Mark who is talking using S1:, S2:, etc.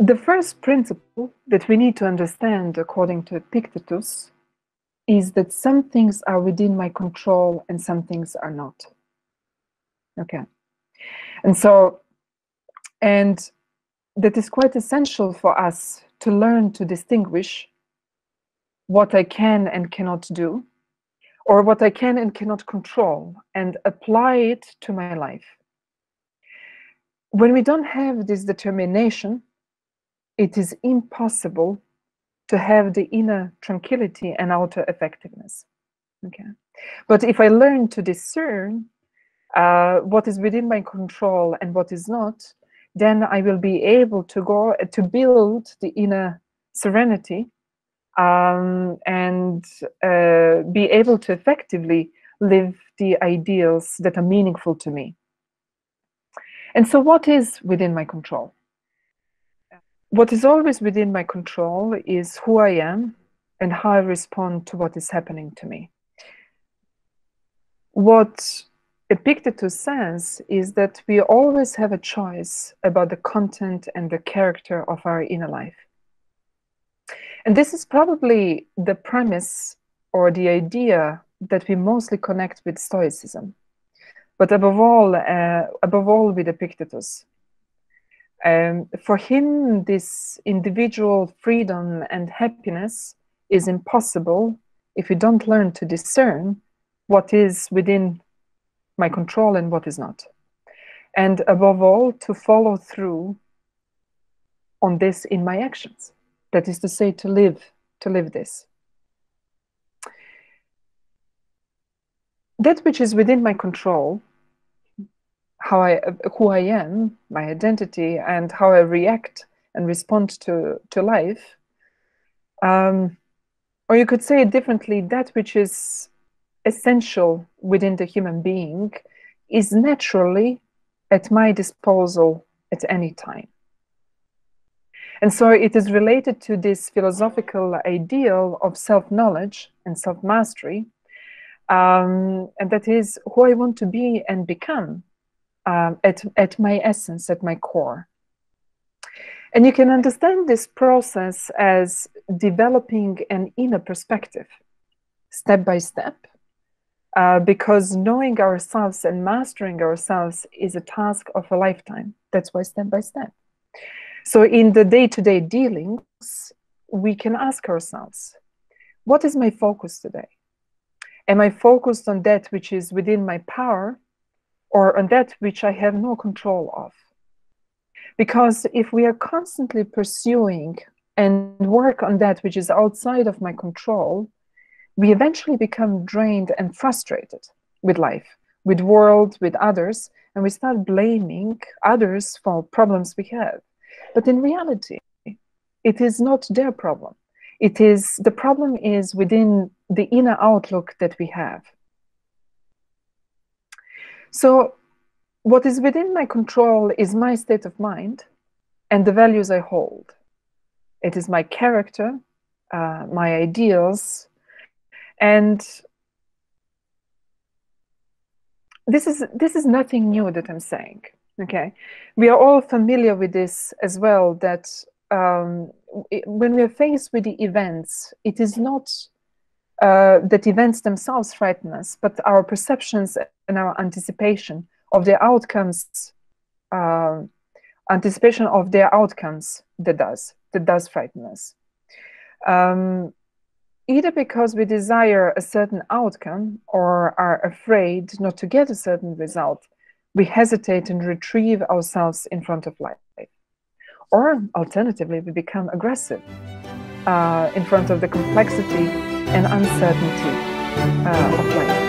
S1: The first principle that we need to understand, according to Epictetus, is that some things are within my control and some things are not. Okay. And that is quite essential for us to learn to distinguish what I can and cannot do, or what I can and cannot control, and apply it to my life. When we don't have this determination, it is impossible to have the inner tranquility and outer effectiveness. Okay. But if I learn to discern what is within my control and what is not, then I will be able to go to build the inner serenity and be able to effectively live the ideals that are meaningful to me. And so what is within my control? What is always within my control is who I am and how I respond to what is happening to me. What Epictetus says is that we always have a choice about the content and the character of our inner life. And this is probably the premise or the idea that we mostly connect with Stoicism, but above all with Epictetus. For him, this individual freedom and happiness is impossible if we don't learn to discern what is within my control and what is not. And above all, to follow through on this in my actions. That is to say, to live this. That which is within my control, who I am, my identity, and how I react and respond to life. Or you could say it differently, that which is essential within the human being is naturally at my disposal at any time. And so it is related to this philosophical ideal of self-knowledge and self-mastery, and that is who I want to be and become at my essence, at my core. And you can understand this process as developing an inner perspective, step by step, because knowing ourselves and mastering ourselves is a task of a lifetime. That's why step by step. So in the day-to-day dealings, we can ask ourselves, what is my focus today? Am I focused on that which is within my power, or on that which I have no control of? Because if we are constantly pursuing and work on that which is outside of my control, we eventually become drained and frustrated with life, with the world, with others, and we start blaming others for problems we have. But in reality, it is not their problem. The problem is within the inner outlook that we have. So what is within my control is my state of mind and the values I hold. It is my character, my ideals, and this is nothing new that I'm saying. Okay, we are all familiar with this as well, that when we are faced with the events, it is not that events themselves frighten us, but our perceptions and our anticipation of their outcomes, that does frighten us. Either because we desire a certain outcome or are afraid not to get a certain result, we hesitate and retrieve ourselves in front of life. Or alternatively, we become aggressive in front of the complexity and uncertainty of life.